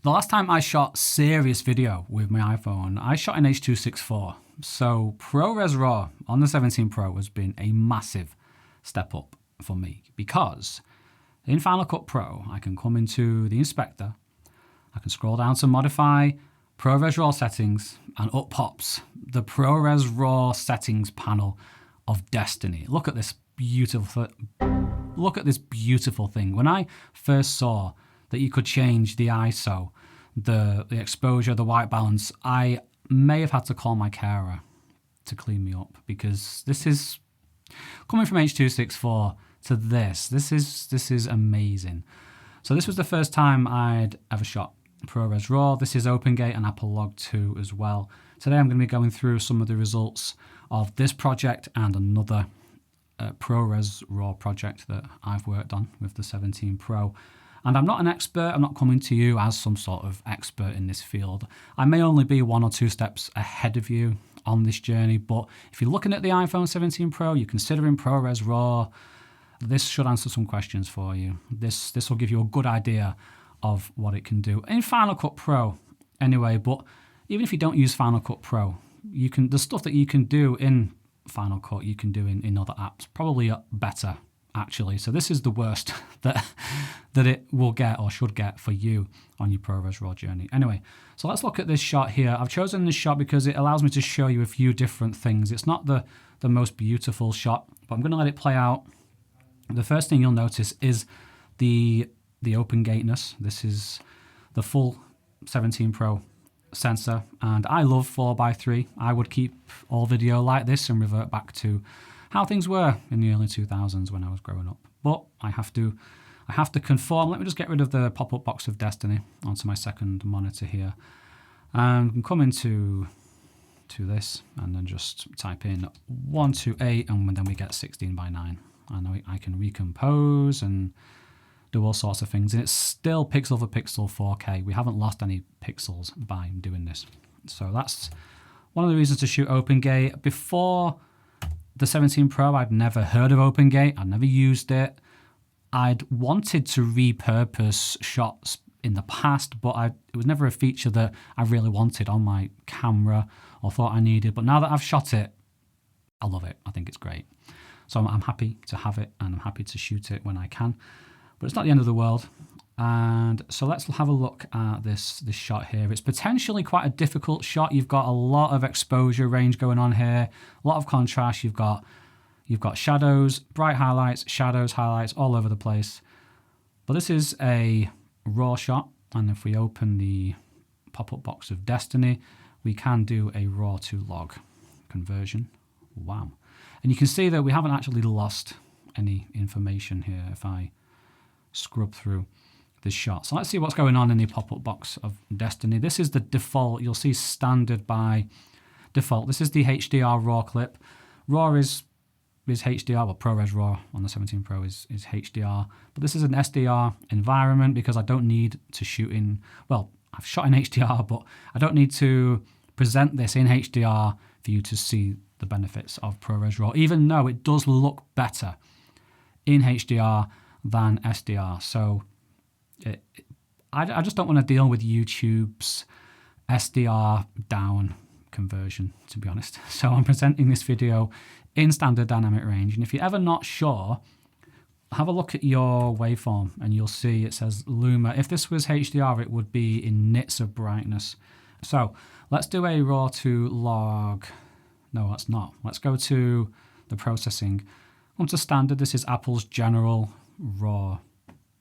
The last time I shot serious video with my iPhone, I shot in H.264. So ProRes RAW on the 17 Pro has been a massive step up for me because in Final Cut Pro, I can come into the inspector, I can scroll down to modify ProRes RAW settings, and up pops the ProRes RAW settings panel of Destiny. Look at this beautiful thing. When I first saw that you could change the ISO, the exposure, the white balance, I may have had to call my carer to clean me up, because this is coming from H.264 to this is amazing. So this was the first time I'd ever shot ProRes RAW. This is OpenGate and Apple Log 2 as well. Today I'm going to be going through some of the results of this project and another ProRes RAW project that I've worked on with the 17 Pro. And I'm not an expert, I'm not coming to you as some sort of expert in this field. I may only be 1 or 2 steps ahead of you on this journey, but if you're looking at the iPhone 17 Pro, you're considering ProRes RAW, this should answer some questions for you. This will give you a good idea of what it can do in Final Cut Pro anyway. But even if you don't use Final Cut Pro, the stuff that you can do in Final Cut, you can do in other apps, probably better actually. So this is the worst that it will get or should get for you on your ProRes RAW journey. Anyway, so let's look at this shot here. I've chosen this shot because it allows me to show you a few different things. It's not the most beautiful shot, but I'm going to let it play out. The first thing you'll notice is the OpenGateness. This is the full 17 Pro sensor, and I love 4:3. I would keep all video like this and revert back to how things were in the early 2000s when I was growing up. But I have to conform. Let me just get rid of the pop-up box of Destiny onto my second monitor here. And I'm coming to this and then just type in 128, and then we get 16:9. I know I can recompose and do all sorts of things, and it's still pixel for pixel 4K. We haven't lost any pixels by doing this. So that's one of the reasons to shoot OpenGate. Before the 17 Pro, I'd never heard of OpenGate. I'd never used it. I'd wanted to repurpose shots in the past, but it was never a feature that I really wanted on my camera or thought I needed. But now that I've shot it, I love it. I think it's great. So I'm happy to have it, and I'm happy to shoot it when I can. But it's not the end of the world. And so let's have a look at this shot here. It's potentially quite a difficult shot. You've got a lot of exposure range going on here, a lot of contrast. You've got shadows, bright highlights, shadows, highlights all over the place. But this is a RAW shot, and if we open the pop-up box of Destiny, we can do a RAW to log conversion. Wow. And you can see that we haven't actually lost any information here if I scrub through this shot. So let's see what's going on in the pop-up box of Destiny. This is the default. You'll see standard by default. This is the HDR RAW clip. RAW is HDR, well, ProRes RAW on the 17 Pro is HDR, but this is an SDR environment because I don't need to shoot in, well, I've shot in HDR, but I don't need to present this in HDR for you to see the benefits of ProRes RAW, even though it does look better in HDR than SDR. So I just don't want to deal with YouTube's SDR down conversion, to be honest. So I'm presenting this video in standard dynamic range, and if you're ever not sure, have a look at your waveform and you'll see it says Luma. If this was HDR, it would be in nits of brightness. So let's do a RAW to log. No, let's not. Let's go to the processing. Onto standard, this is Apple's general RAW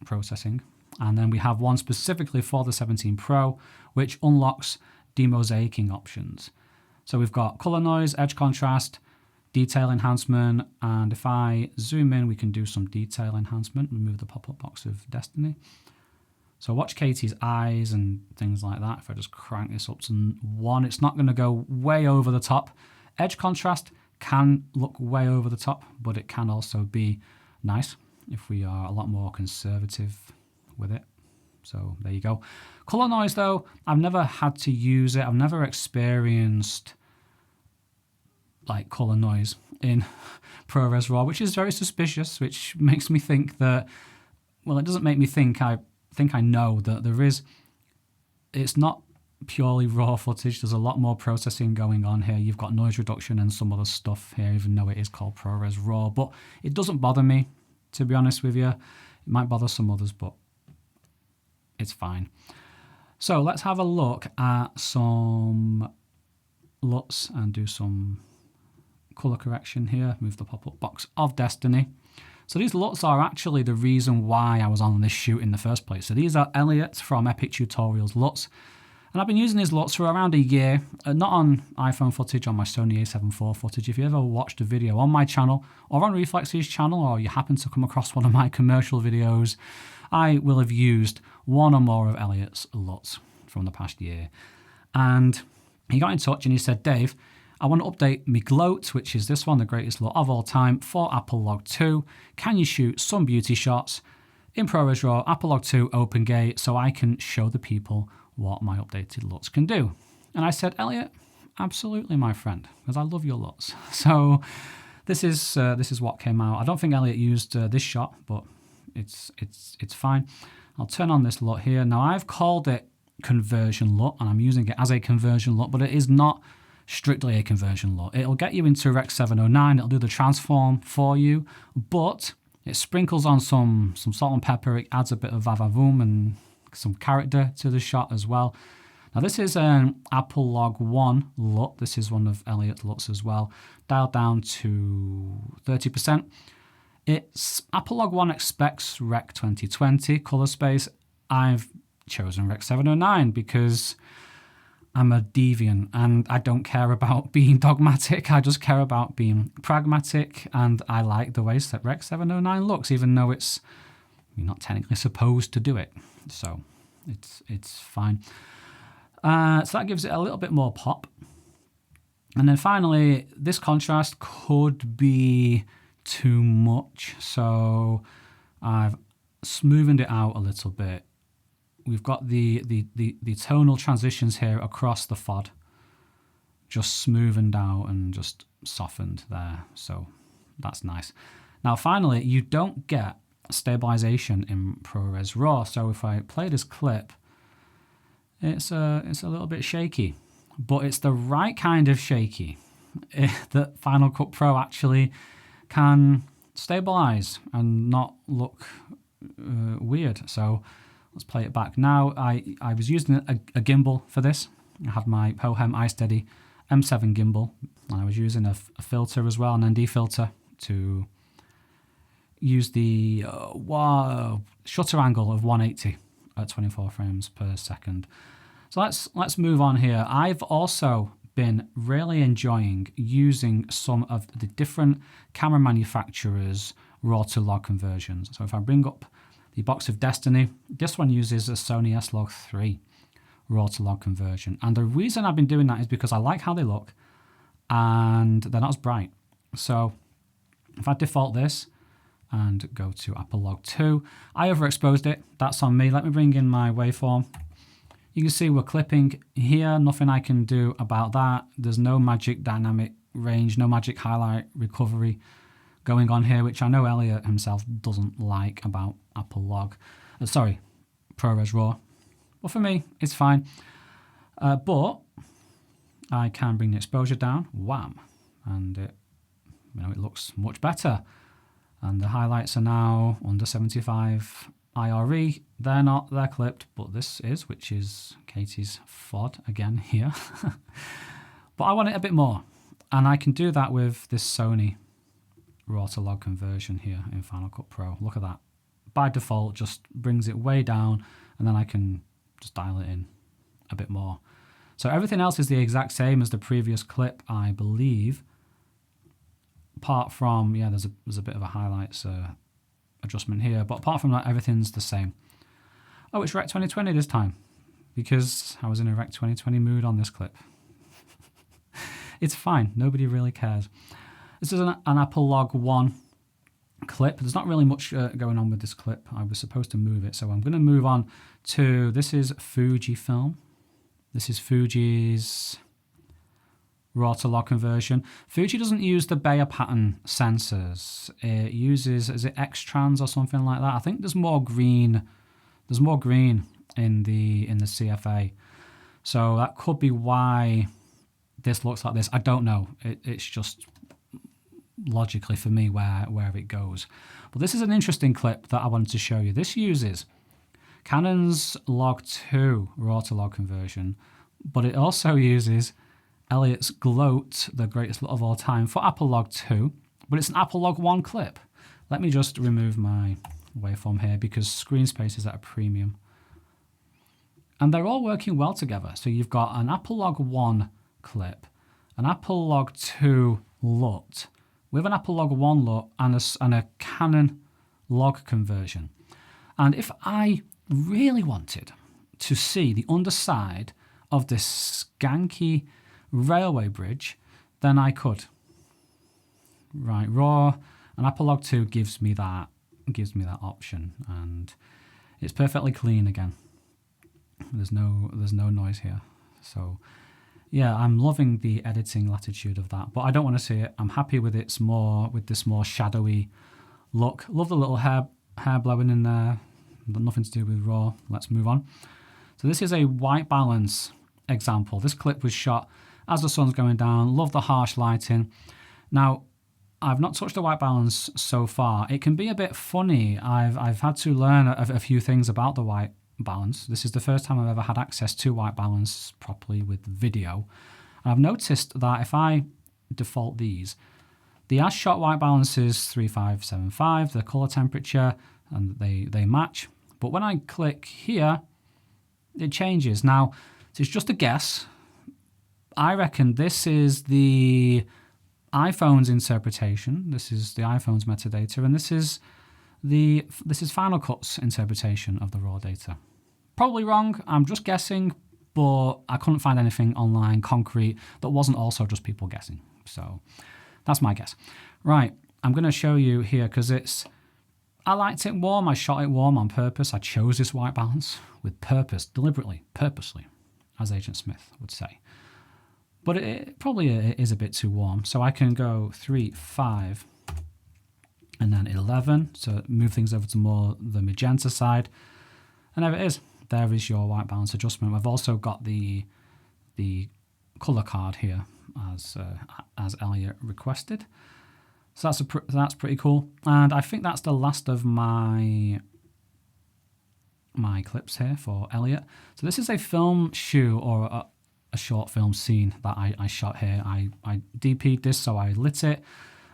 processing. And then we have one specifically for the 17 Pro, which unlocks demosaicing options. So we've got color noise, edge contrast, detail enhancement, and if I zoom in, we can do some detail enhancement, remove the pop-up box of Destiny. So watch Katie's eyes and things like that. If I just crank this up to 1, it's not going to go way over the top. Edge contrast can look way over the top, but it can also be nice if we are a lot more conservative with it. So there you go. Color noise though, I've never had to use it. I've never experienced like color noise in ProRes RAW, which is very suspicious, which makes me think that, well, it doesn't make me think, I think I know that there is it's not purely raw footage. There's a lot more processing going on here. You've got noise reduction and some other stuff here, even though it is called ProRes RAW. But it doesn't bother me, to be honest with you. It might bother some others, but it's fine. So let's have a look at some LUTs and do some color correction here. Move the pop-up box of Destiny. So these LUTs are actually the reason why I was on this shoot in the first place. So these are Elliot from Epic Tutorials LUTs. And I've been using these LUTs for around a year, not on iPhone footage, on my Sony a7 IV footage. If you ever watched a video on my channel or on Reflex's channel, or you happen to come across one of my commercial videos, I will have used one or more of Elliot's LUTs from the past year. And he got in touch and he said, Dave, I want to update my gloat, which is this one, the greatest LUT of all time, for Apple Log 2. Can you shoot some beauty shots in ProRes RAW, Apple Log 2, OpenGate, so I can show the people what my updated LUTs can do? And I said, Elliot, absolutely, my friend, because I love your LUTs. So this is what came out. I don't think Elliot used this shot, but it's fine. I'll turn on this LUT here. Now I've called it conversion LUT, and I'm using it as a conversion LUT, but it is not strictly a conversion LUT. It'll get you into Rec 709. It'll do the transform for you, but it sprinkles on some salt and pepper. It adds a bit of vavavoom and some character to the shot as well. Now this is an Apple Log 1 LUT. This is one of Elliot's LUTs as well. Dialed down to 30%. It's Apple Log 1 expects Rec 2020 color space. I've chosen Rec 709 because I'm a deviant and I don't care about being dogmatic. I just care about being pragmatic, and I like the way Rec 709 looks, even though you're not technically supposed to do it. So it's fine. So that gives it a little bit more pop. And then finally, this contrast could be too much, so I've smoothened it out a little bit. We've got the tonal transitions here across the FOD just smoothened out and just softened there, so that's nice. Now finally, you don't get stabilization in ProRes RAW, so if I play this clip, it's a little bit shaky, but it's the right kind of shaky that Final Cut Pro actually can stabilize and not look weird. So let's play it back now. I was using a gimbal for this. I had my Pohem iSteady M7 gimbal, and I was using a filter as well, an ND filter, to use the shutter angle of 180 at 24 frames per second. So let's move on here. I've also been really enjoying using some of the different camera manufacturers' RAW to log conversions. So if I bring up the box of Destiny, this one uses a Sony S-Log3 RAW to log conversion. And the reason I've been doing that is because I like how they look and they're not as bright. So if I default this and go to Apple Log 2, I overexposed it. That's on me. Let me bring in my waveform. You can see we're clipping here. Nothing I can do about that. There's no magic dynamic range, no magic highlight recovery going on here, which I know Elliot himself doesn't like about Apple Log. ProRes RAW. Well, for me, it's fine. But I can bring the exposure down, wham, and it looks much better. And the highlights are now under 75 IRE. They're clipped, but this is, which is Katie's FOD again here. But I want it a bit more, and I can do that with this Sony RAW to log conversion here in Final Cut Pro. Look at that. By default, just brings it way down, and then I can just dial it in a bit more. So everything else is the exact same as the previous clip, I believe. Apart from, there's a bit of a highlights adjustment here, but apart from that, everything's the same. Oh, it's Rec 2020 this time, because I was in a Rec 2020 mood on this clip. It's fine, nobody really cares. This is an Apple Log 1 clip. There's not really much going on with this clip. I was supposed to move it, so I'm going to move on to, this is Fujifilm. This is Fuji's RAW to log conversion. Fuji doesn't use the Bayer pattern sensors. It uses, is it X-Trans or something like that? I think there's more green in the CFA. So that could be why this looks like this. I don't know. It's just logically for me where it goes. But this is an interesting clip that I wanted to show you. This uses Canon's Log 2 RAW to log conversion, but it also uses Elliot's GLOAT, the greatest of all time, for Apple Log 2, but it's an Apple Log 1 clip. Let me just remove my waveform here because screen space is at a premium. And they're all working well together. So you've got an Apple Log 1 clip, an Apple Log 2 LUT, with an Apple Log 1 LUT and a Canon log conversion. And if I really wanted to see the underside of this skanky railway bridge, then I could. Right, RAW and Apple Log 2 gives me that option, and it's perfectly clean again. There's no noise here. So yeah, I'm loving the editing latitude of that, but I don't want to see it. I'm happy with this more shadowy look. Love the little hair blowing in there. Nothing to do with RAW. Let's move on. So this is a white balance example. This clip was shot as the sun's going down. Love the harsh lighting. Now, I've not touched the white balance so far. It can be a bit funny. I've had to learn a few things about the white balance. This is the first time I've ever had access to white balance properly with video. And I've noticed that if I default these, the as shot white balance is 3575, the color temperature, and they match. But when I click here, it changes. Now, it's just a guess. I reckon this is the iPhone's interpretation. This is the iPhone's metadata, and this is Final Cut's interpretation of the raw data. Probably wrong. I'm just guessing, but I couldn't find anything online concrete that wasn't also just people guessing. So that's my guess. Right, I'm going to show you here because I liked it warm. I shot it warm on purpose. I chose this white balance with purpose, deliberately, purposely, as Agent Smith would say. But it probably is a bit too warm. So I can go 3, 5, and then 11. So move things over to more the magenta side. And there it is. There is your white balance adjustment. I've also got the color card here as Elliot requested. So that's pretty cool. And I think that's the last of my clips here for Elliot. So this is a film shoe or a short film scene that I shot here. I DP'd this, so I lit it,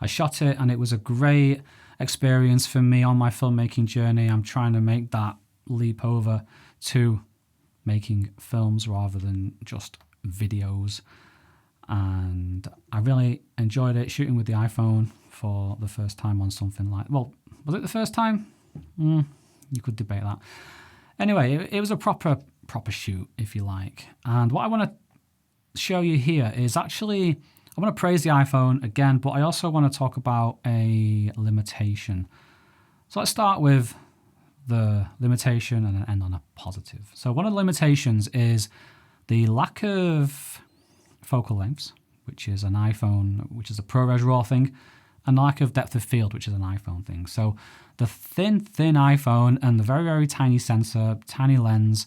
I shot it, and it was a great experience for me on my filmmaking journey. I'm trying to make that leap over to making films rather than just videos. And I really enjoyed it, shooting with the iPhone for the first time on something like, well, was it the first time? You could debate that. Anyway, it was a proper shoot, if you like. And what I want to show you here is actually, I want to praise the iPhone again, but I also want to talk about a limitation. So let's start with the limitation and then end on a positive. So one of the limitations is the lack of focal lengths, which is an iPhone, which is a ProRes RAW thing, and the lack of depth of field, which is an iPhone thing. So the thin iPhone and the very, very tiny sensor, tiny lens,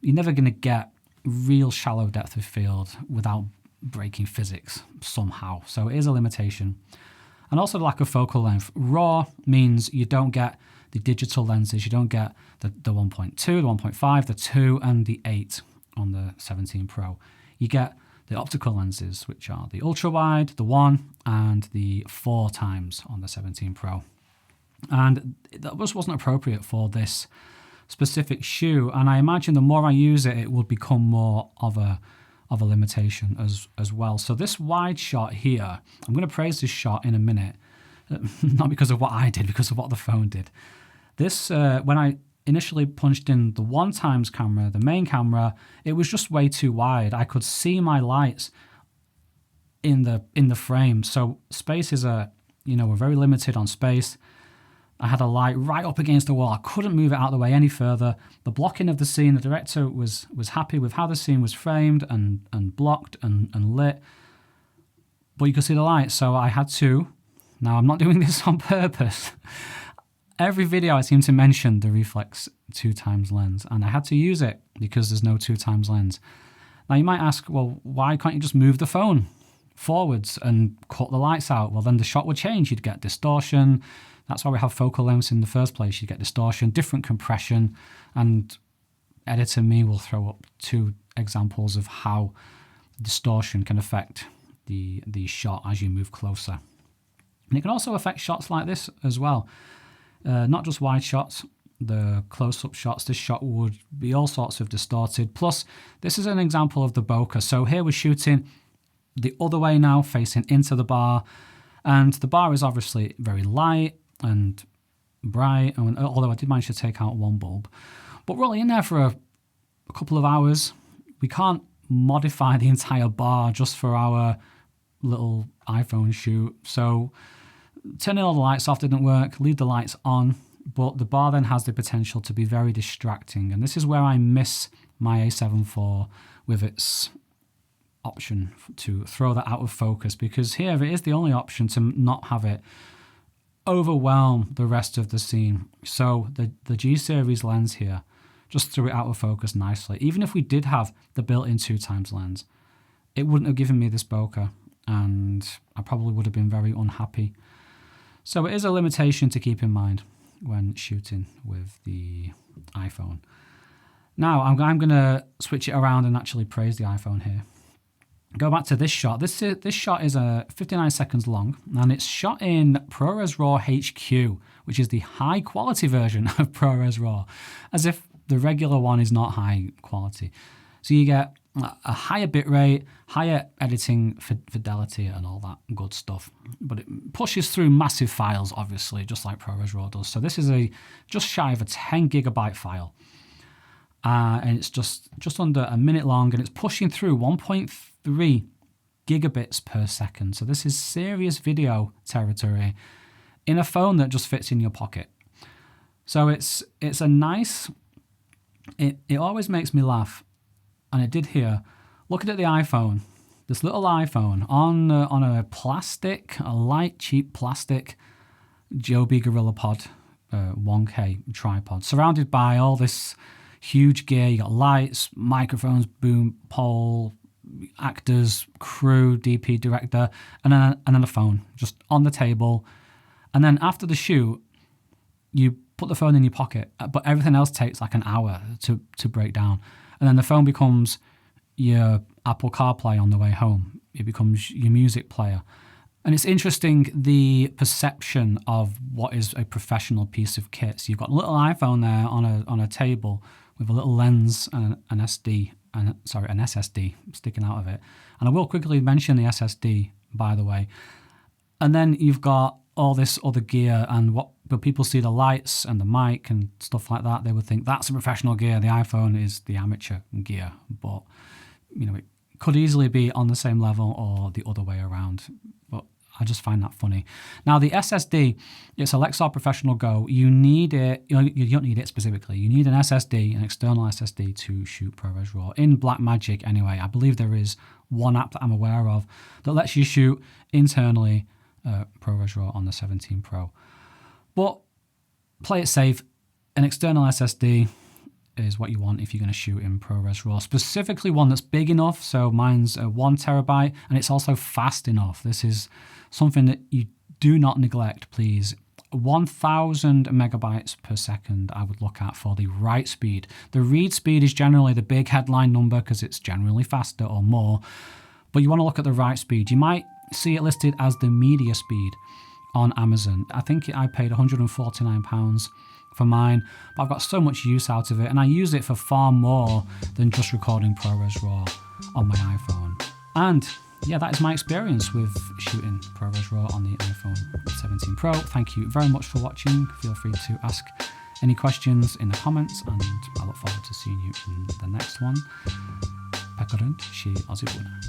you're never going to get real shallow depth of field without breaking physics somehow. So it is a limitation. And also the lack of focal length. RAW means you don't get the digital lenses. You don't get the 1.2, the 1.5, the 2, and the 8 on the 17 Pro. You get the optical lenses, which are the ultra-wide, the 1, and the 4 times on the 17 Pro. And that just wasn't appropriate for this specific shoe, and I imagine the more I use it, it would become more of a limitation as well. So this wide shot here, I'm going to praise this shot in a minute, not because of what I did, because of what the phone did. This, when I initially punched in the 1 times camera, the main camera, it was just way too wide. I could see my lights in the frame. So space is we're very limited on space. I had a light right up against the wall. I couldn't move it out of the way any further. The blocking of the scene, the director was happy with how the scene was framed and blocked and lit. But you could see the light, so I had to. Now, I'm not doing this on purpose. every video I seem to mention the reflex 2x lens, and I had to use it because there's no 2x lens. Now you might ask, well, why can't you just move the phone forwards and cut the lights out? Well, then the shot would change. You'd get distortion. That's why we have focal lengths in the first place. You get distortion, different compression, and editor me will throw up 2 examples of how distortion can affect the shot as you move closer. And it can also affect shots like this as well. Not just wide shots, the close-up shots. This shot would be all sorts of distorted. Plus, this is an example of the bokeh. So here we're shooting the other way now, facing into the bar. And the bar is obviously very light and bright, although I did manage to take out 1 bulb. But we're only in there for a couple of hours. We can't modify the entire bar just for our little iPhone shoot. So turning all the lights off didn't work, leave the lights on, but the bar then has the potential to be very distracting. And this is where I miss my A7 IV with its option to throw that out of focus, because here it is the only option to not have it overwhelm the rest of the scene. So the G series lens here just threw it out of focus nicely. Even if we did have the built-in 2x lens, it wouldn't have given me this bokeh, and I probably would have been very unhappy. So it is a limitation to keep in mind when shooting with the iPhone. Now I'm going to switch it around and actually praise the iPhone here. Go back to this shot. This shot is 59 seconds long, and it's shot in ProRes RAW HQ, which is the high quality version of ProRes RAW, as if the regular one is not high quality. So you get a higher bitrate, higher editing fidelity, and all that good stuff. But it pushes through massive files, obviously, just like ProRes RAW does. So this is just shy of a 10 gigabyte file. And it's just under a minute long, and it's pushing through 1.3 gigabits per second. So this is serious video territory in a phone that just fits in your pocket. So it's a nice, it always makes me laugh, and it did here. Looking at the iPhone, this little iPhone on a light, cheap plastic Joby GorillaPod 1K tripod, surrounded by all this huge gear. You got lights, microphones, boom pole, actors, crew, DP, director, and then a phone just on the table. And then after the shoot, you put the phone in your pocket, but everything else takes like an hour to break down. And then the phone becomes your Apple CarPlay on the way home. It becomes your music player. And it's interesting, the perception of what is a professional piece of kit. So you've got a little iPhone there on a table with a little lens and an SSD sticking out of it. And I will quickly mention the SSD, by the way. And then you've got all this other gear, and when people see the lights and the mic and stuff like that, they would think that's a professional gear. The iPhone is the amateur gear. But it could easily be on the same level or the other way around. But I just find that funny. Now the SSD, it's a Lexar Professional Go. You need it. You don't need it specifically. You need an SSD, an external SSD, to shoot ProRes RAW. In Blackmagic, anyway, I believe there is one app that I'm aware of that lets you shoot internally ProRes RAW on the 17 Pro. But play it safe. An external SSD is what you want if you're going to shoot in ProRes RAW, specifically one that's big enough. So mine's 1 terabyte, and it's also fast enough. This is something that you do not neglect, please. 1000 megabytes per second I would look at for the write speed. The read speed is generally the big headline number because it's generally faster or more, but you want to look at the write speed. You might see it listed as the media speed on Amazon. I think I paid £149 for mine, but I've got so much use out of it, and I use it for far more than just recording ProRes RAW on my iPhone. And yeah, that is my experience with shooting ProRes RAW on the iPhone 17 Pro. Thank you very much for watching. Feel free to ask any questions in the comments, and I look forward to seeing you in the next one. Pekarunt, she Ozibuna.